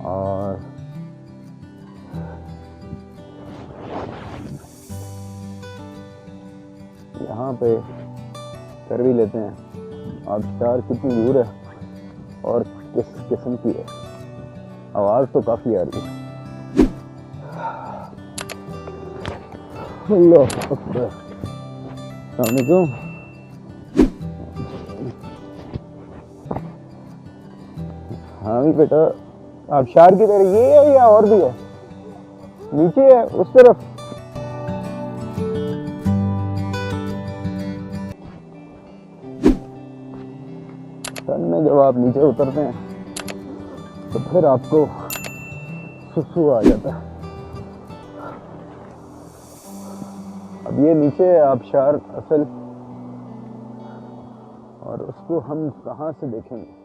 और यहाँ पे कर भी लेते हैं आबशार कितनी दूर है और किस किस्म की है। आवाज़ तो काफ़ी आ रही है। अल्लाह अकबर। अस्सलाम वालेकुम। हाँ भी बेटा, आबशार की तरह ये है या और भी है? नीचे है उस तरफ। सन में जब आप नीचे उतरते हैं तो फिर आपको सुसु आ जाता है। अब ये नीचे है आबशार असल, और उसको हम कहाँ से देखेंगे?